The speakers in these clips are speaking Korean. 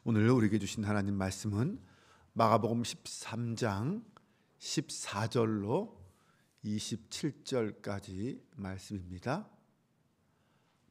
오늘 우리에게 주신 하나님 말씀은 마가복음 13장 14절로 27절까지 말씀입니다.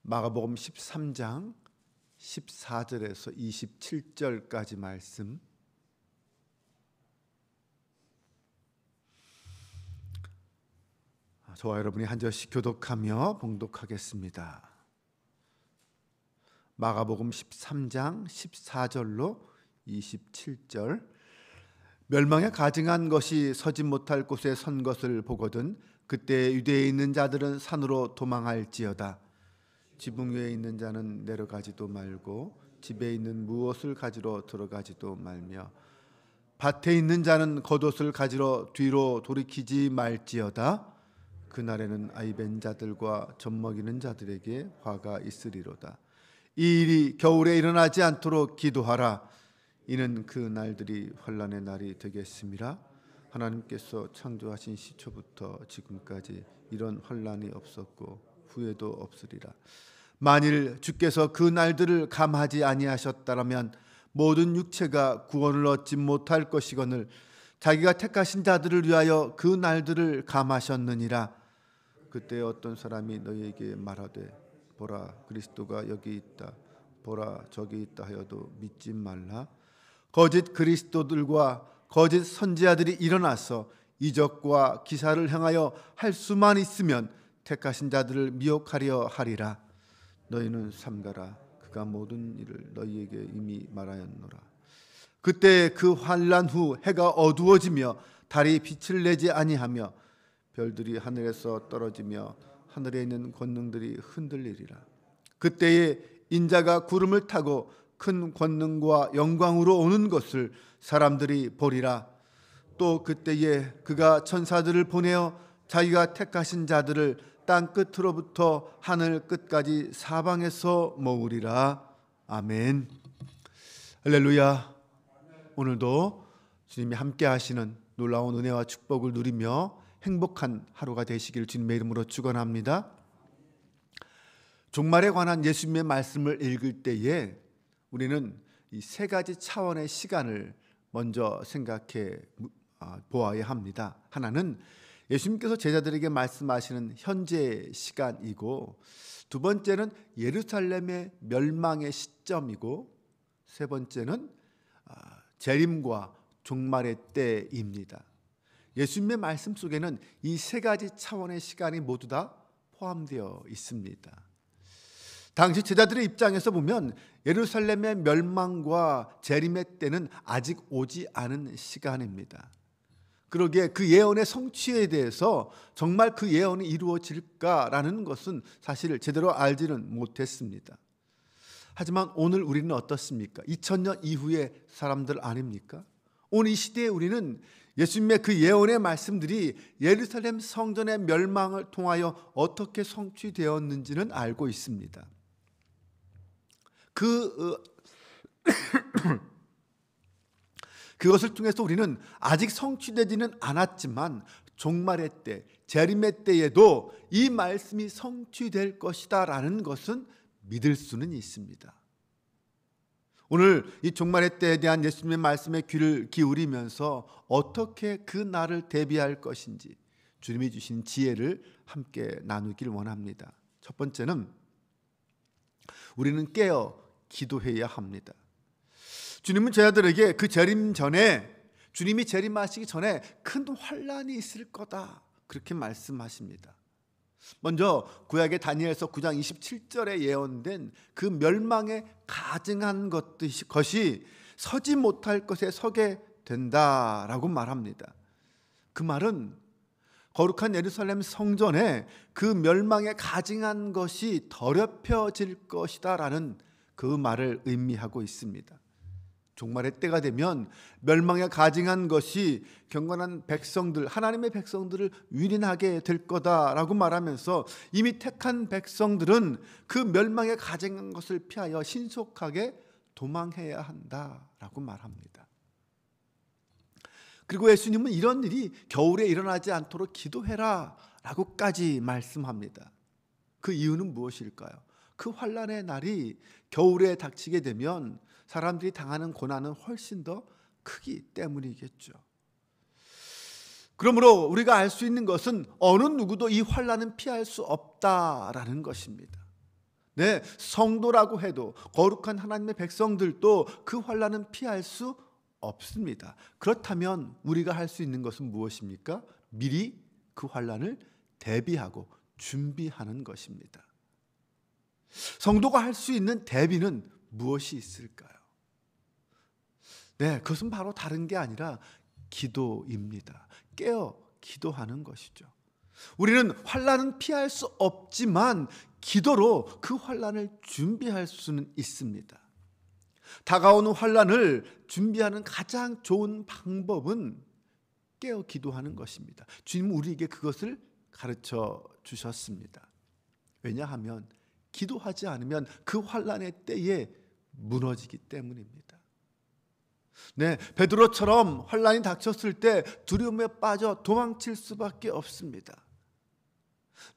마가복음 13장 14절에서 27절까지 말씀. 저와 여러분이 한 절씩 교독하며 봉독하겠습니다. 마가복음 13장 14절로 27절. 멸망에 가증한 것이 서지 못할 곳에 선 것을 보거든 그때 유대에 있는 자들은 산으로 도망할지어다. 지붕 위에 있는 자는 내려가지도 말고 집에 있는 무엇을 가지러 들어가지도 말며 밭에 있는 자는 겉옷을 가지러 뒤로 돌이키지 말지어다. 그날에는 아이벤 자들과 젖먹이는 자들에게 화가 있으리로다. 이 일이 겨울에 일어나지 않도록 기도하라. 이는 그 날들이 환난의 날이 되겠습니다. 하나님께서 창조하신 시초부터 지금까지 이런 환난이 없었고 후에도 없으리라. 만일 주께서 그 날들을 감하지 아니하셨다라면 모든 육체가 구원을 얻지 못할 것이거늘 자기가 택하신 자들을 위하여 그 날들을 감하셨느니라. 그때 어떤 사람이 너희에게 말하되 보라 그리스도가 여기 있다, 보라 저기 있다 하여도 믿지 말라. 거짓 그리스도들과 거짓 선지자들이 일어나서 이적과 기사를 행하여 할 수만 있으면 택하신 자들을 미혹하려 하리라. 너희는 삼가라. 그가 모든 일을 너희에게 이미 말하였노라. 그때 그 환난 후 해가 어두워지며 달이 빛을 내지 아니하며 별들이 하늘에서 떨어지며 하늘에 있는 권능들이 흔들리리라. 그때에 인자가 구름을 타고 큰 권능과 영광으로 오는 것을 사람들이 보리라. 또 그때에 그가 천사들을 보내어 자기가 택하신 자들을 땅 끝으로부터 하늘 끝까지 사방에서 모으리라. 아멘. 할렐루야. 오늘도 주님이 함께 하시는 놀라운 은혜와 축복을 누리며 행복한 하루가 되시기를 주님의 이름으로 축원합니다. 종말에 관한 예수님의 말씀을 읽을 때에 우리는 이 세 가지 차원의 시간을 먼저 생각해 보아야 합니다. 하나는 예수님께서 제자들에게 말씀하시는 현재 시간이고, 두 번째는 예루살렘의 멸망의 시점이고, 세 번째는 재림과 종말의 때입니다. 예수님의 말씀 속에는 이 세 가지 차원의 시간이 모두 다 포함되어 있습니다. 당시 제자들의 입장에서 보면 예루살렘의 멸망과 재림의 때는 아직 오지 않은 시간입니다. 그러기에 그 예언의 성취에 대해서 정말 그 예언이 이루어질까라는 것은 사실 제대로 알지는 못했습니다. 하지만 오늘 우리는 어떻습니까? 2000년 이후의 사람들 아닙니까? 오늘 이 시대에 우리는 예수님의 그 예언의 말씀들이 예루살렘 성전의 멸망을 통하여 어떻게 성취되었는지는 알고 있습니다. 그것을 통해서 우리는 아직 성취되지는 않았지만 종말의 때, 재림의 때에도 이 말씀이 성취될 것이다 라는 것은 믿을 수는 있습니다. 오늘 이 종말의 때에 대한 예수님의 말씀에 귀를 기울이면서 어떻게 그 날을 대비할 것인지 주님이 주신 지혜를 함께 나누길 원합니다. 첫 번째는 우리는 깨어 기도해야 합니다. 주님은 제자들에게 그 재림 전에, 주님이 재림하시기 전에 큰 환난이 있을 거다 그렇게 말씀하십니다. 먼저 구약의 다니엘서 9장 27절에 예언된 그 멸망에 가증한 것이 서지 못할 것에 서게 된다라고 말합니다. 그 말은 거룩한 예루살렘 성전에 그 멸망에 가증한 것이 더럽혀질 것이다라는 그 말을 의미하고 있습니다. 종말의 때가 되면 멸망에 가증한 것이 경건한 백성들, 하나님의 백성들을 위린하게 될 거다라고 말하면서 이미 택한 백성들은 그 멸망에 가증한 것을 피하여 신속하게 도망해야 한다라고 말합니다. 그리고 예수님은 이런 일이 겨울에 일어나지 않도록 기도해라 라고까지 말씀합니다. 그 이유는 무엇일까요? 그 환난의 날이 겨울에 닥치게 되면 사람들이 당하는 고난은 훨씬 더 크기 때문이겠죠. 그러므로 우리가 알 수 있는 것은 어느 누구도 이 환난은 피할 수 없다라는 것입니다. 네, 성도라고 해도 거룩한 하나님의 백성들도 그 환난은 피할 수 없습니다. 그렇다면 우리가 할 수 있는 것은 무엇입니까? 미리 그 환난을 대비하고 준비하는 것입니다. 성도가 할 수 있는 대비는 무엇이 있을까요? 네, 그것은 바로 다른 게 아니라 기도입니다. 깨어 기도하는 것이죠. 우리는 환난은 피할 수 없지만 기도로 그 환난을 준비할 수는 있습니다. 다가오는 환난을 준비하는 가장 좋은 방법은 깨어 기도하는 것입니다. 주님은 우리에게 그것을 가르쳐 주셨습니다. 왜냐하면 기도하지 않으면 그 환난의 때에 무너지기 때문입니다. 네, 베드로처럼 환난이 닥쳤을 때 두려움에 빠져 도망칠 수밖에 없습니다.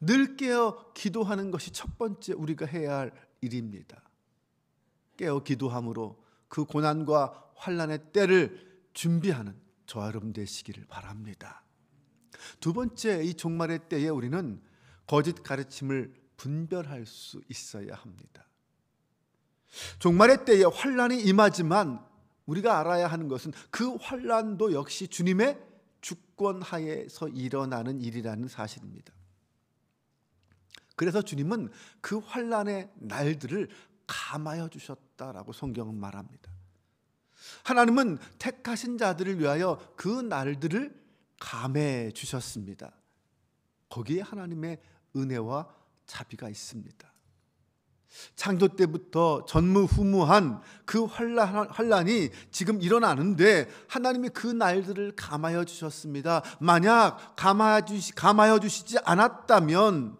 늘 깨어 기도하는 것이 첫 번째 우리가 해야 할 일입니다. 깨어 기도함으로 그 고난과 환난의 때를 준비하는 저와 여러분 되시기를 바랍니다. 두 번째, 이 종말의 때에 우리는 거짓 가르침을 분별할 수 있어야 합니다. 종말의 때에 환난이 임하지만 우리가 알아야 하는 것은 그 환난도 역시 주님의 주권 하에서 일어나는 일이라는 사실입니다. 그래서 주님은 그 환난의 날들을 감하여 주셨다라고 성경은 말합니다. 하나님은 택하신 자들을 위하여 그 날들을 감해 주셨습니다. 거기에 하나님의 은혜와 자비가 있습니다. 창조 때부터 전무후무한 그 환난이 지금 일어나는데 하나님이 그 날들을 감하여 주셨습니다. 만약 감하여 주시지 않았다면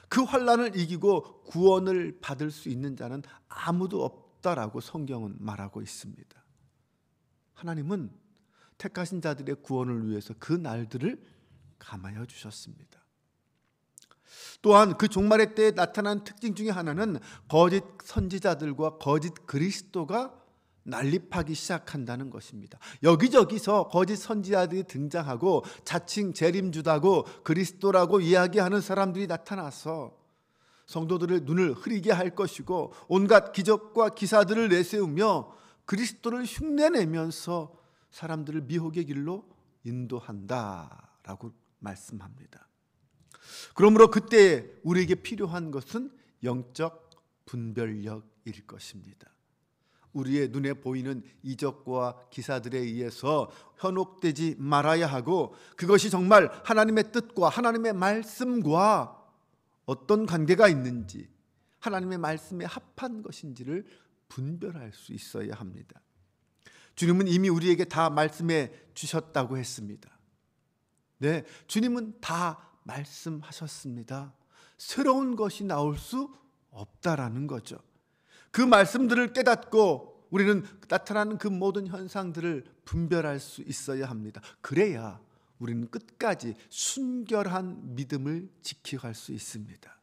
그 환난을 이기고 구원을 받을 수 있는 자는 아무도 없다라고 성경은 말하고 있습니다. 하나님은 택하신 자들의 구원을 위해서 그 날들을 감하여 주셨습니다. 또한 그 종말의 때에 나타난 특징 중에 하나는 거짓 선지자들과 거짓 그리스도가 난립하기 시작한다는 것입니다. 여기저기서 거짓 선지자들이 등장하고 자칭 재림주다고 그리스도라고 이야기하는 사람들이 나타나서 성도들의 눈을 흐리게 할 것이고 온갖 기적과 기사들을 내세우며 그리스도를 흉내내면서 사람들을 미혹의 길로 인도한다라고 말씀합니다. 그러므로 그때 우리에게 필요한 것은 영적 분별력일 것입니다. 우리의 눈에 보이는 이적과 기사들에 의해서 현혹되지 말아야 하고 그것이 정말 하나님의 뜻과 하나님의 말씀과 어떤 관계가 있는지 하나님의 말씀에 합한 것인지를 분별할 수 있어야 합니다. 주님은 이미 우리에게 다 말씀해 주셨다고 했습니다. 네, 주님은 다 말씀하셨습니다. 새로운 것이 나올 수 없다라는 거죠. 그 말씀들을 깨닫고 우리는 나타나는 그 모든 현상들을 분별할 수 있어야 합니다. 그래야 우리는 끝까지 순결한 믿음을 지켜갈 수 있습니다.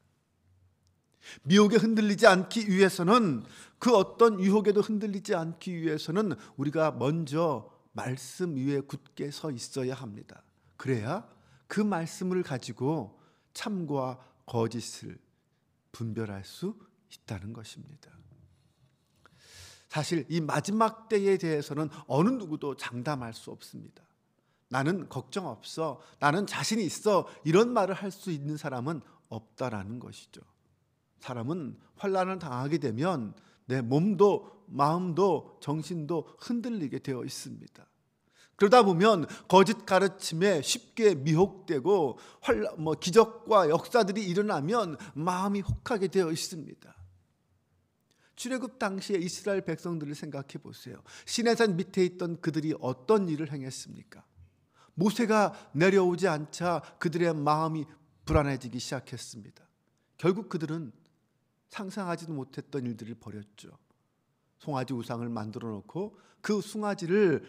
미혹에 흔들리지 않기 위해서는 그 어떤 유혹에도 흔들리지 않기 위해서는 우리가 먼저 말씀 위에 굳게 서 있어야 합니다. 그래야 그 말씀을 가지고 참과 거짓을 분별할 수 있다는 것입니다. 사실 이 마지막 때에 대해서는 어느 누구도 장담할 수 없습니다. 나는 걱정 없어, 나는 자신 있어, 이런 말을 할 수 있는 사람은 없다라는 것이죠. 사람은 환난을 당하게 되면 내 몸도 마음도 정신도 흔들리게 되어 있습니다. 그러다 보면 거짓 가르침에 쉽게 미혹되고 기적과 역사들이 일어나면 마음이 혹하게 되어 있습니다. 출애굽 당시에 이스라엘 백성들을 생각해 보세요. 시내산 밑에 있던 그들이 어떤 일을 행했습니까? 모세가 내려오지 않자 그들의 마음이 불안해지기 시작했습니다. 결국 그들은 상상하지도 못했던 일들을 벌였죠. 송아지 우상을 만들어 놓고 그 송아지를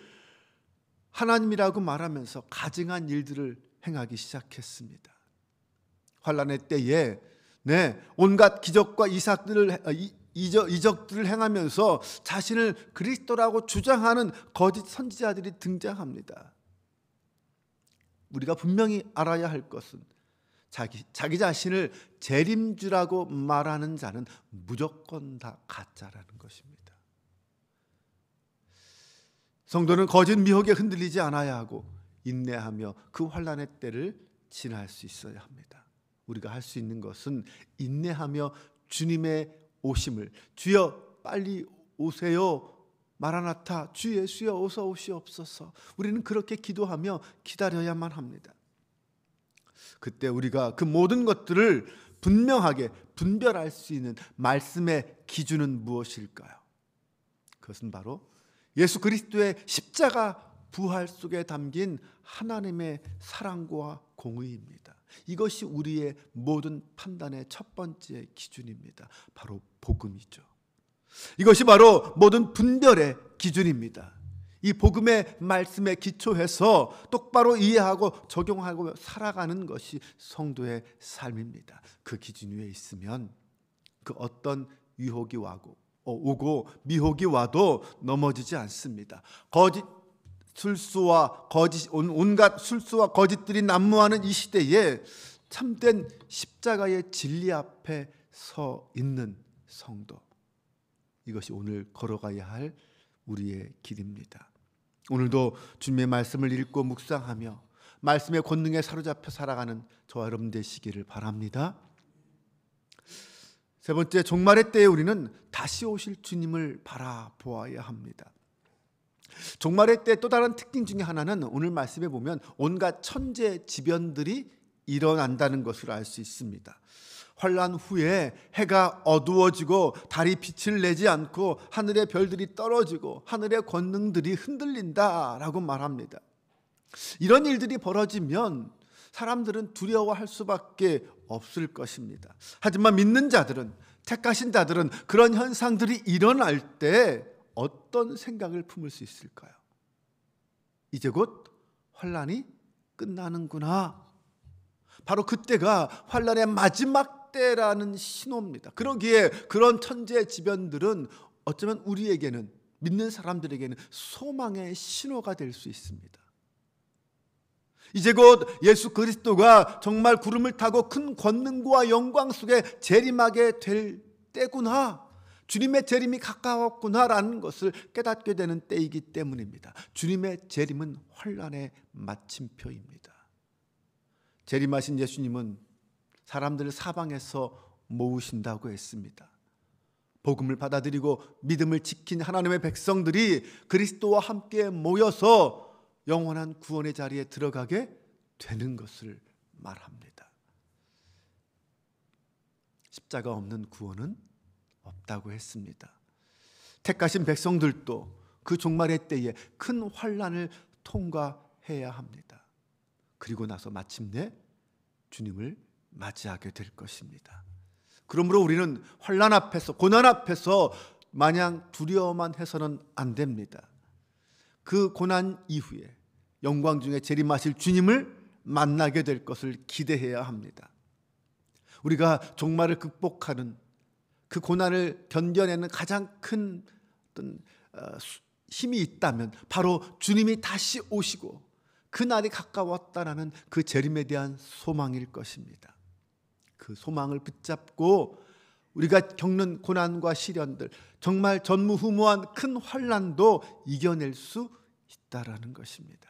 하나님이라고 말하면서 가증한 일들을 행하기 시작했습니다. 환난의 때에 네, 온갖 기적과 이적들을 행하면서 자신을 그리스도라고 주장하는 거짓 선지자들이 등장합니다. 우리가 분명히 알아야 할 것은 자기 자신을 재림주라고 말하는 자는 무조건 다 가짜라는 것입니다. 성도는 거짓 미혹에 흔들리지 않아야 하고 인내하며 그 환난의 때를 지날 수 있어야 합니다. 우리가 할 수 있는 것은 인내하며 주님의 오심을, 주여 빨리 오세요, 마라나타, 주 예수여 어서 오시옵소서, 우리는 그렇게 기도하며 기다려야만 합니다. 그때 우리가 그 모든 것들을 분명하게 분별할 수 있는 말씀의 기준은 무엇일까요? 그것은 바로 예수 그리스도의 십자가 부활 속에 담긴 하나님의 사랑과 공의입니다. 이것이 우리의 모든 판단의 첫 번째 기준입니다. 바로 복음이죠. 이것이 바로 모든 분별의 기준입니다. 이 복음의 말씀에 기초해서 똑바로 이해하고 적용하고 살아가는 것이 성도의 삶입니다. 그 기준 위에 있으면 그 어떤 유혹이 오고 미혹이 와도 넘어지지 않습니다. 온갖 술수와 거짓들이 난무하는 이 시대에 참된 십자가의 진리 앞에 서 있는 성도, 이것이 오늘 걸어가야 할 우리의 길입니다. 오늘도 주님의 말씀을 읽고 묵상하며 말씀의 권능에 사로잡혀 살아가는 저와 여러분 되시기를 바랍니다. 세 번째, 종말의 때에 우리는 다시 오실 주님을 바라보아야 합니다. 종말의 때 또 다른 특징 중에 하나는 오늘 말씀에 보면 온갖 천재지변들이 일어난다는 것을 알 수 있습니다. 환난 후에 해가 어두워지고 달이 빛을 내지 않고 하늘의 별들이 떨어지고 하늘의 권능들이 흔들린다라고 말합니다. 이런 일들이 벌어지면 사람들은 두려워할 수밖에 없을 것입니다. 하지만 믿는 자들은, 택하신 자들은 그런 현상들이 일어날 때 어떤 생각을 품을 수 있을까요? 이제 곧 환난이 끝나는구나. 바로 그때가 환난의 마지막 때라는 신호입니다. 그러기에 그런 천재지변들은 어쩌면 우리에게는, 믿는 사람들에게는 소망의 신호가 될 수 있습니다. 이제 곧 예수 그리스도가 정말 구름을 타고 큰 권능과 영광 속에 재림하게 될 때구나, 주님의 재림이 가까웠구나라는 것을 깨닫게 되는 때이기 때문입니다. 주님의 재림은 환난의 마침표입니다. 재림하신 예수님은 사람들을 사방에서 모으신다고 했습니다. 복음을 받아들이고 믿음을 지킨 하나님의 백성들이 그리스도와 함께 모여서 영원한 구원의 자리에 들어가게 되는 것을 말합니다. 십자가 없는 구원은 없다고 했습니다. 택하신 백성들도 그 종말의 때에 큰 환난을 통과해야 합니다. 그리고 나서 마침내 주님을 맞이하게 될 것입니다. 그러므로 우리는 환난 앞에서, 고난 앞에서 마냥 두려워만 해서는 안 됩니다. 그 고난 이후에 영광 중에 재림하실 주님을 만나게 될 것을 기대해야 합니다. 우리가 종말을 극복하는, 그 고난을 견뎌내는 가장 큰 어떤 힘이 있다면 바로 주님이 다시 오시고 그날이 가까웠다라는 그 재림에 대한 소망일 것입니다. 그 소망을 붙잡고 우리가 겪는 고난과 시련들, 정말 전무후무한 큰 환난도 이겨낼 수 있다라는 것입니다.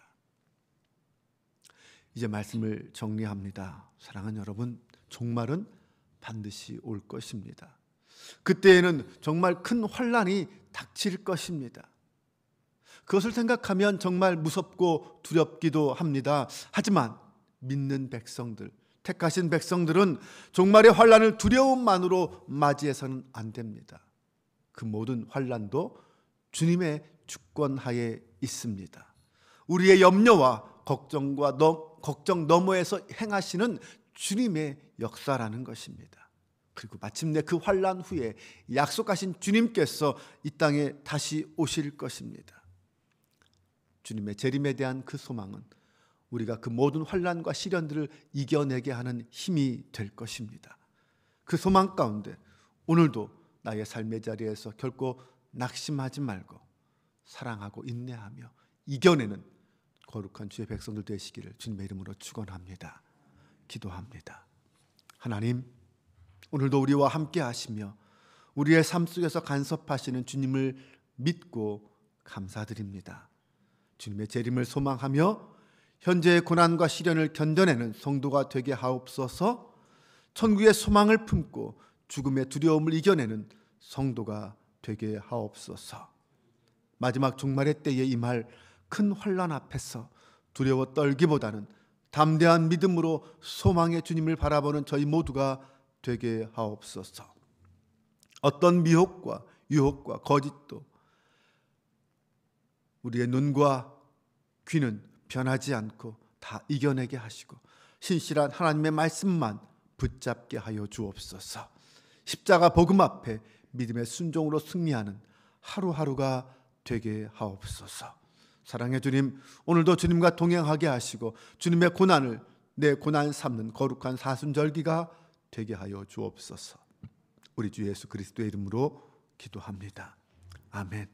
이제 말씀을 정리합니다. 사랑하는 여러분, 종말은 반드시 올 것입니다. 그때에는 정말 큰 환난이 닥칠 것입니다. 그것을 생각하면 정말 무섭고 두렵기도 합니다. 하지만 믿는 백성들, 택하신 백성들은 종말의 환난을 두려움만으로 맞이해서는 안 됩니다. 그 모든 환난도 주님의 주권하에 있습니다. 우리의 염려와 걱정 너머에서 행하시는 주님의 역사라는 것입니다. 그리고 마침내 그 환난 후에 약속하신 주님께서 이 땅에 다시 오실 것입니다. 주님의 재림에 대한 그 소망은 우리가 그 모든 환난과 시련들을 이겨내게 하는 힘이 될 것입니다. 그 소망 가운데 오늘도 나의 삶의 자리에서 결코 낙심하지 말고 사랑하고 인내하며 이겨내는 거룩한 주의 백성들 되시기를 주님의 이름으로 축원합니다. 기도합니다. 하나님, 오늘도 우리와 함께 하시며 우리의 삶 속에서 간섭하시는 주님을 믿고 감사드립니다. 주님의 재림을 소망하며 현재의 고난과 시련을 견뎌내는 성도가 되게 하옵소서. 천국의 소망을 품고 죽음의 두려움을 이겨내는 성도가 되게 하옵소서. 마지막 종말의 때에 임할 큰 환난 앞에서 두려워 떨기보다는 담대한 믿음으로 소망의 주님을 바라보는 저희 모두가 되게 하옵소서. 어떤 미혹과 유혹과 거짓도 우리의 눈과 귀는 변하지 않고 다 이겨내게 하시고 신실한 하나님의 말씀만 붙잡게 하여 주옵소서. 십자가 복음 앞에 믿음의 순종으로 승리하는 하루하루가 되게 하옵소서. 사랑의 주님, 오늘도 주님과 동행하게 하시고 주님의 고난을 내 고난 삼는 거룩한 사순절기가 되게 하여 주옵소서. 우리 주 예수 그리스도의 이름으로 기도합니다. 아멘.